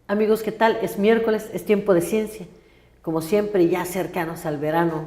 Amigos, ¿qué tal? Es miércoles, es tiempo de ciencia. Como siempre, ya cercanos al verano,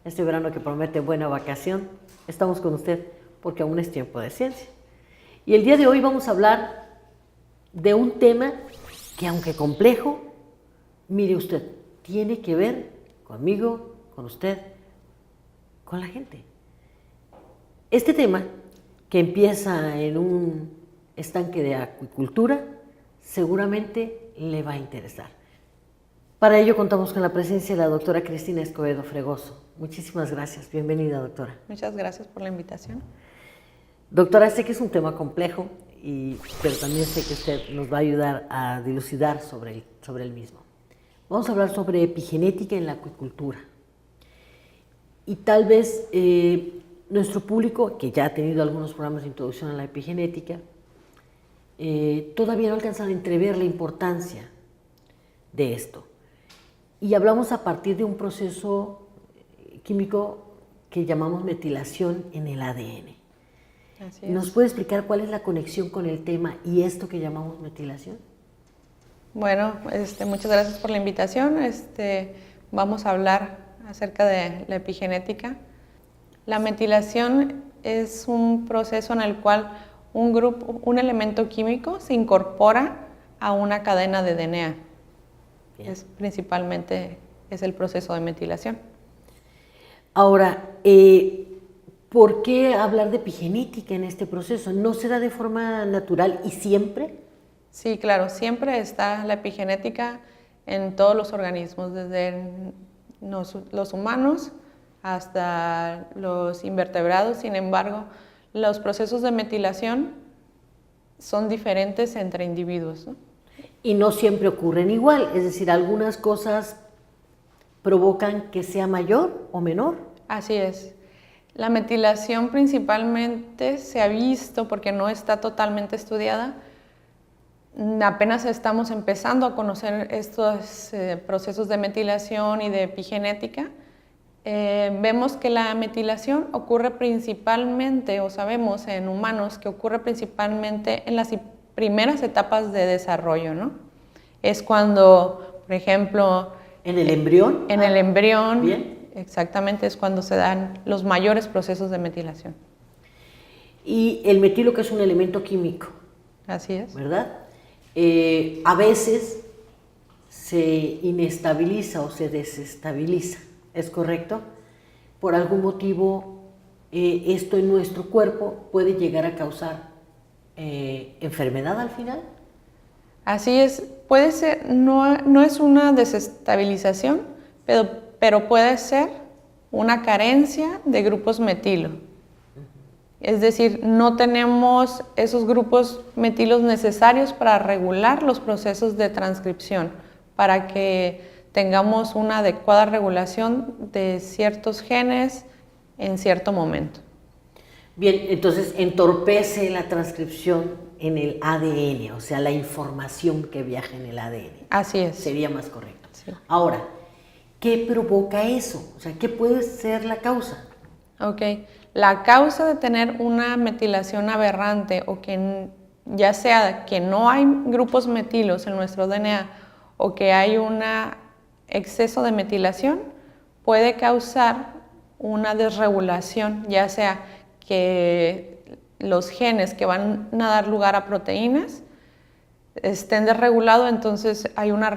este verano que promete buena vacación, estamos con usted porque aún es tiempo de ciencia. Y el día de hoy vamos a hablar de un tema que, aunque complejo, mire usted, tiene que ver conmigo, con usted, con la gente. Este tema, que empieza en un estanque de acuicultura, seguramente le va a interesar. Para ello contamos con la presencia de la doctora Cristina Escobedo Fregoso. Muchísimas gracias. Bienvenida, doctora. Muchas gracias por la invitación. Doctora, sé que es un tema complejo, pero también sé que usted nos va a ayudar a dilucidar sobre el mismo. Vamos a hablar sobre epigenética en la acuicultura. Y tal vez nuestro público, que ya ha tenido algunos programas de introducción a la epigenética, todavía no alcanzan a entrever la importancia de esto. Y hablamos a partir de un proceso químico que llamamos metilación en el ADN. Así es. ¿Nos puede explicar cuál es la conexión con el tema y esto que llamamos metilación? Bueno, muchas gracias por la invitación. Vamos a hablar acerca de la epigenética. La metilación es un proceso en el cual un elemento químico se incorpora a una cadena de DNA. Principalmente es el proceso de metilación. Ahora, ¿por qué hablar de epigenética en este proceso? ¿No se da de forma natural y siempre? Sí, claro, siempre está la epigenética en todos los organismos, desde los humanos hasta los invertebrados. Sin embargo, los procesos de metilación son diferentes entre individuos, ¿no? Y no siempre ocurren igual, es decir, algunas cosas provocan que sea mayor o menor. Así es. La metilación principalmente se ha visto, porque no está totalmente estudiada, apenas estamos empezando a conocer estos procesos de metilación y de epigenética. Vemos que la metilación ocurre principalmente, o sabemos en humanos que ocurre principalmente en las primeras etapas de desarrollo, ¿no? Es cuando, por ejemplo... ¿En el embrión? En el embrión, bien. Exactamente, es cuando se dan los mayores procesos de metilación. Y el metilo, que es un elemento químico. Así es. ¿Verdad? A veces se inestabiliza o se desestabiliza, ¿es correcto? Por algún motivo, esto en nuestro cuerpo puede llegar a causar enfermedad al final. Así es, puede ser, no es una desestabilización, pero puede ser una carencia de grupos metilo. Es decir, no tenemos esos grupos metilos necesarios para regular los procesos de transcripción, para que tengamos una adecuada regulación de ciertos genes en cierto momento. Bien, entonces entorpece la transcripción en el ADN, o sea, la información que viaja en el ADN. Así es. Sería más correcto. Sí. Ahora, ¿qué provoca eso? O sea, ¿qué puede ser la causa? Ok, la causa de tener una metilación aberrante o que ya sea que no hay grupos metilos en nuestro DNA o que hay un exceso de metilación puede causar una desregulación, ya sea que los genes que van a dar lugar a proteínas estén desregulados, entonces hay una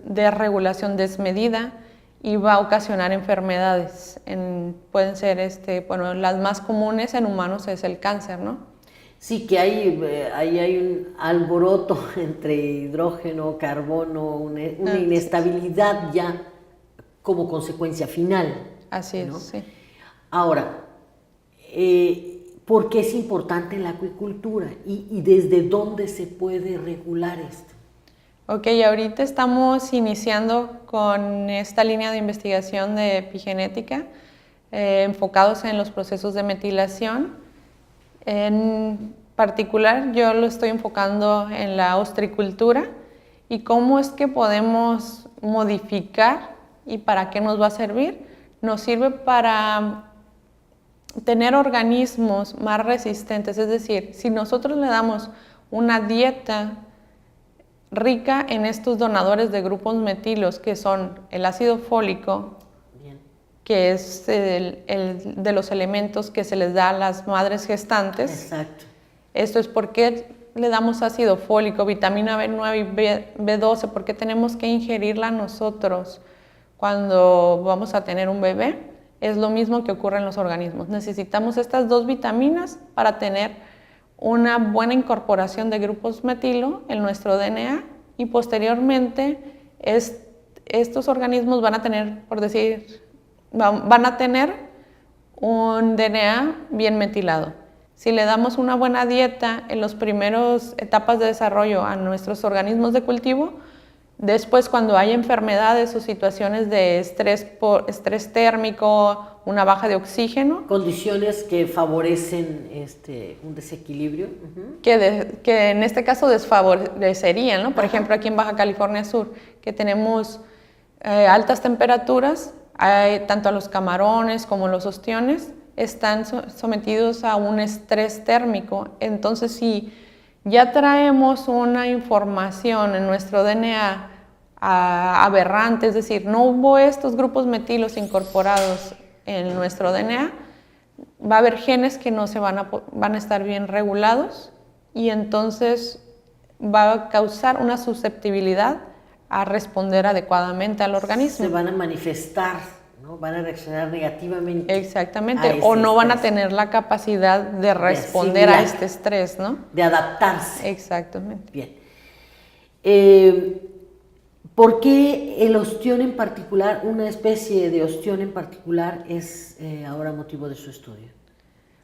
desregulación desmedida y va a ocasionar enfermedades. Pueden ser, las más comunes en humanos es el cáncer, ¿no? Sí, que hay un alboroto entre hidrógeno, carbono, una inestabilidad ya como consecuencia final. Así es, ¿no? sí. Ahora, ¿por qué es importante la acuicultura y desde dónde se puede regular esto? Ok, ahorita estamos iniciando con esta línea de investigación de epigenética, enfocados en los procesos de metilación. En particular, yo lo estoy enfocando en la ostricultura y cómo es que podemos modificar y para qué nos va a servir. Nos sirve para tener organismos más resistentes, es decir, si nosotros le damos una dieta rica en estos donadores de grupos metilos, que son el ácido fólico, Bien. que es el de los elementos que se les da a las madres gestantes. Exacto. Esto es porque le damos ácido fólico, vitamina B9 y B12, porque tenemos que ingerirla nosotros cuando vamos a tener un bebé. Es lo mismo que ocurre en los organismos. Necesitamos estas dos vitaminas para tener una buena incorporación de grupos metilo en nuestro DNA, y posteriormente estos organismos van a tener, por decir, van a tener un DNA bien metilado. Si le damos una buena dieta en las primeras etapas de desarrollo a nuestros organismos de cultivo, después cuando hay enfermedades o situaciones de estrés térmico, una baja de oxígeno, Condiciones que favorecen un desequilibrio. que en este caso desfavorecerían, ¿no? Por ejemplo, aquí en Baja California Sur, que tenemos altas temperaturas, tanto a los camarones como los ostiones están sometidos a un estrés térmico. Entonces, si ya traemos una información en nuestro DNA aberrante, es decir, no hubo estos grupos metilos incorporados en nuestro DNA, va a haber genes que no van a estar bien regulados, y entonces va a causar una susceptibilidad a responder adecuadamente al organismo. Se van a manifestar, ¿no? Van a reaccionar negativamente. Exactamente, o no van a tener la capacidad de responder a este estrés, ¿no? De adaptarse. Exactamente. Bien. ¿Por qué el ostión en particular, una especie de ostión en particular, es ahora motivo de su estudio?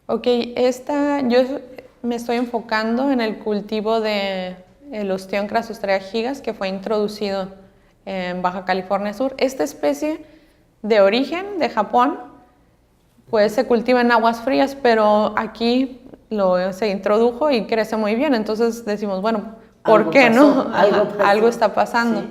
Ok, yo me estoy enfocando en el cultivo de el ostión Crassostrea gigas, que fue introducido en Baja California Sur. Esta especie de origen de Japón, pues se cultiva en aguas frías, pero aquí se introdujo y crece muy bien. Entonces decimos, bueno, ¿por qué no? Algo está pasando. Sí.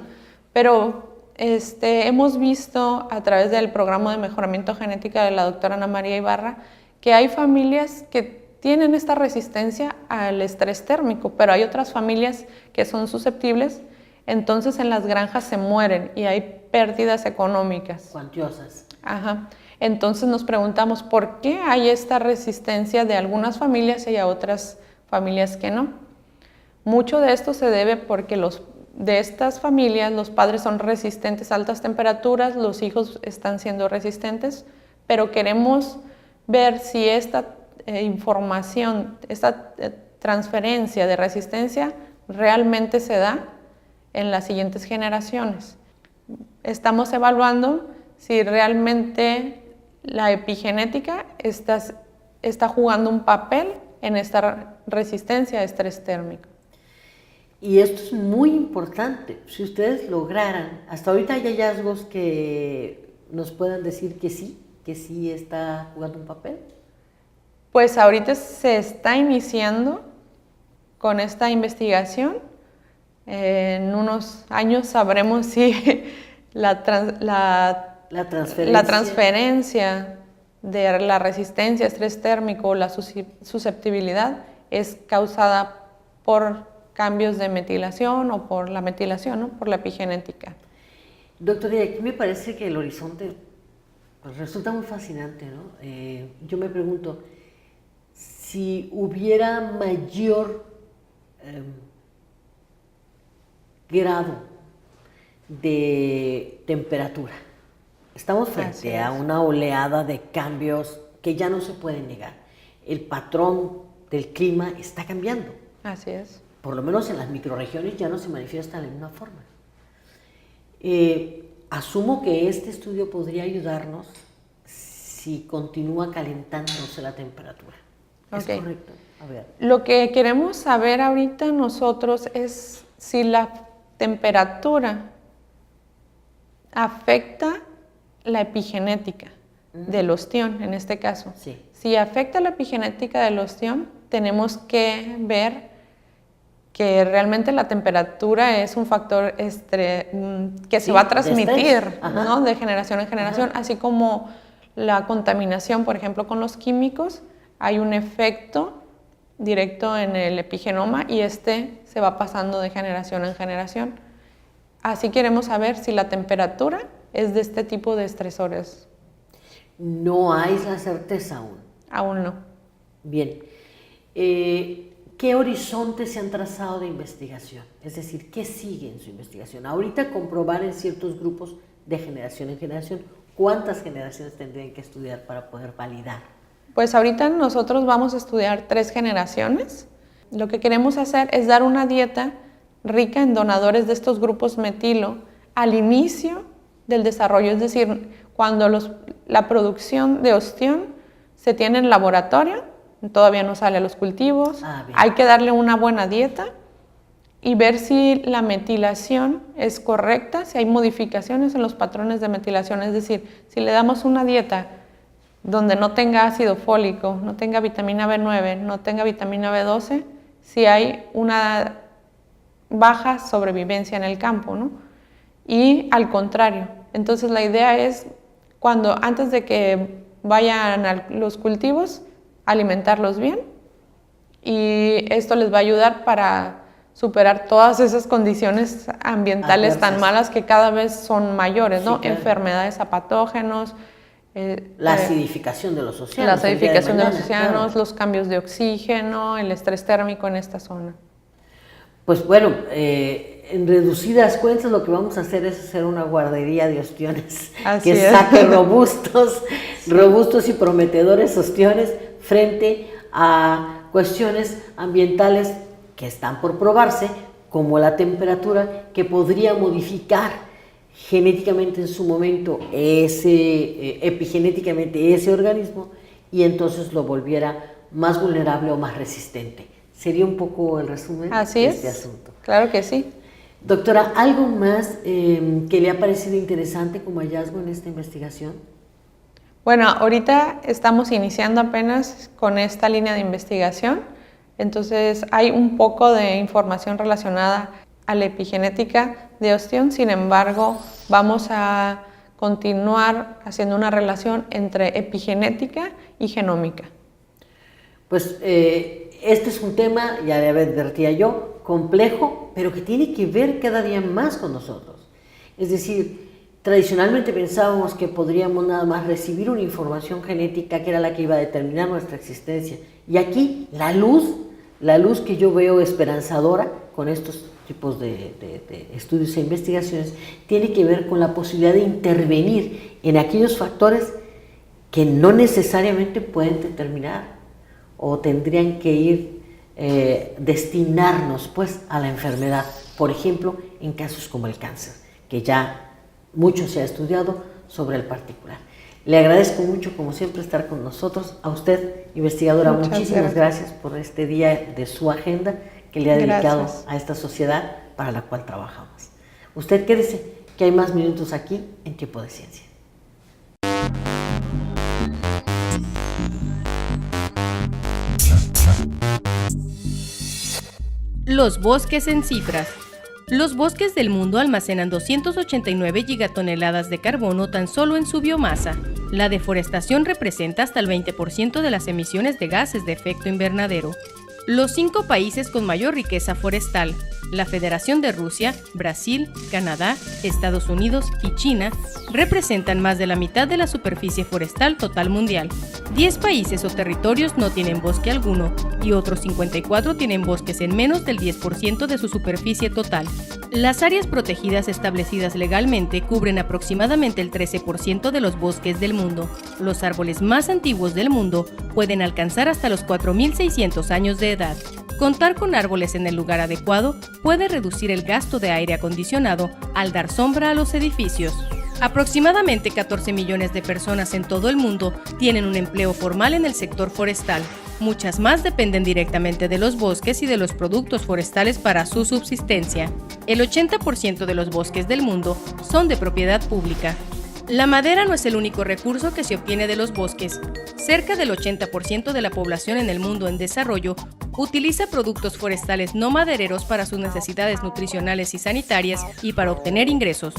Pero hemos visto a través del programa de mejoramiento genético de la doctora Ana María Ibarra que hay familias que tienen esta resistencia al estrés térmico, pero hay otras familias que son susceptibles. Entonces en las granjas se mueren y hay pérdidas económicas. Cuantiosas. Ajá. Entonces nos preguntamos por qué hay esta resistencia de algunas familias y a otras familias que no. Mucho de esto se debe porque de estas familias los padres son resistentes a altas temperaturas, los hijos están siendo resistentes, pero queremos ver si esta información, esta transferencia de resistencia realmente se da en las siguientes generaciones. Estamos evaluando si realmente la epigenética está jugando un papel en esta resistencia a estrés térmico. Y esto es muy importante. Si ustedes lograran, hasta ahorita hay hallazgos que nos puedan decir que sí está jugando un papel. Pues ahorita se está iniciando con esta investigación. En unos años sabremos si la transferencia de la resistencia a estrés térmico o la susceptibilidad es causada por cambios de metilación o por la metilación, ¿no? Por la epigenética. Doctora, aquí me parece que el horizonte pues, resulta muy fascinante, ¿no? Yo me pregunto, si hubiera mayor grado de temperatura, estamos frente a una oleada de cambios que ya no se pueden negar. El patrón del clima está cambiando. Así es. Por lo menos en las microrregiones ya no se manifiesta de la misma forma. Asumo que este estudio podría ayudarnos si continúa calentándose la temperatura. ¿Es correcto? A ver. Lo que queremos saber ahorita nosotros es si la temperatura afecta la epigenética del ostión, en este caso. Sí. Si afecta la epigenética del ostión, tenemos que ver que realmente la temperatura es un factor que se va a transmitir, ¿no? De generación en generación, así como la contaminación, por ejemplo, con los químicos, hay un efecto directo en el epigenoma y se va pasando de generación en generación. Así queremos saber si la temperatura es de este tipo de estresores. No hay la certeza aún. Aún no. Bien. ¿Qué horizontes se han trazado de investigación? Es decir, ¿qué sigue en su investigación? Ahorita comprobar en ciertos grupos de generación en generación, ¿cuántas generaciones tendrían que estudiar para poder validar? Pues ahorita nosotros vamos a estudiar 3 generaciones. Lo que queremos hacer es dar una dieta rica en donadores de estos grupos metilo al inicio del desarrollo, es decir, cuando la producción de ostión se tiene en laboratorio, todavía no sale a los cultivos, hay que darle una buena dieta y ver si la metilación es correcta, si hay modificaciones en los patrones de metilación, es decir, si le damos una dieta donde no tenga ácido fólico, no tenga vitamina B9, no tenga vitamina B12, si hay una baja sobrevivencia en el campo, ¿no? Y al contrario, entonces la idea es antes de que vayan a los cultivos, alimentarlos bien y esto les va a ayudar para superar todas esas condiciones ambientales tan malas que cada vez son mayores, ¿no? Sí, claro. Enfermedades a patógenos, la acidificación de los océanos. La acidificación de los océanos, claro. Los cambios de oxígeno, el estrés térmico en esta zona. Pues bueno, en reducidas cuentas lo que vamos a hacer es hacer una guardería de ostiones que saque robustos y prometedores ostiones frente a cuestiones ambientales que están por probarse, como la temperatura, que podría modificar genéticamente en su momento epigenéticamente ese organismo y entonces lo volviera más vulnerable o más resistente. Sería un poco el resumen de este asunto. Claro que sí. Doctora, ¿algo más que le ha parecido interesante como hallazgo en esta investigación? Bueno, ahorita estamos iniciando apenas con esta línea de investigación, entonces hay un poco de información relacionada a la epigenética de ostión, sin embargo, vamos a continuar haciendo una relación entre epigenética y genómica. Pues este es un tema, ya le advertía yo, complejo, pero que tiene que ver cada día más con nosotros. Es decir, tradicionalmente pensábamos que podríamos nada más recibir una información genética que era la que iba a determinar nuestra existencia. Y aquí la luz que yo veo esperanzadora con estos tipos de estudios e investigaciones, tiene que ver con la posibilidad de intervenir en aquellos factores que no necesariamente pueden determinar o tendrían que ir destinarnos pues a la enfermedad, por ejemplo en casos como el cáncer, que ya mucho se ha estudiado sobre el particular. Le agradezco mucho como siempre estar con nosotros, a usted investigadora, muchísimas gracias por este día de su agenda que le ha dedicado a esta sociedad para la cual trabajamos. Usted quédese, que hay más minutos aquí en Tiempo de Ciencia. Los bosques en cifras. Los bosques del mundo almacenan 289 gigatoneladas de carbono tan solo en su biomasa. La deforestación representa hasta el 20% de las emisiones de gases de efecto invernadero. Los 5 países con mayor riqueza forestal, la Federación de Rusia, Brasil, Canadá, Estados Unidos y China, representan más de la mitad de la superficie forestal total mundial. 10 países o territorios no tienen bosque alguno y otros 54 tienen bosques en menos del 10% de su superficie total. Las áreas protegidas establecidas legalmente cubren aproximadamente el 13% de los bosques del mundo. Los árboles más antiguos del mundo pueden alcanzar hasta los 4.600 años de edad. Contar con árboles en el lugar adecuado puede reducir el gasto de aire acondicionado al dar sombra a los edificios. Aproximadamente 14 millones de personas en todo el mundo tienen un empleo formal en el sector forestal. Muchas más dependen directamente de los bosques y de los productos forestales para su subsistencia. El 80% de los bosques del mundo son de propiedad pública. La madera no es el único recurso que se obtiene de los bosques. Cerca del 80% de la población en el mundo en desarrollo utiliza productos forestales no madereros para sus necesidades nutricionales y sanitarias y para obtener ingresos.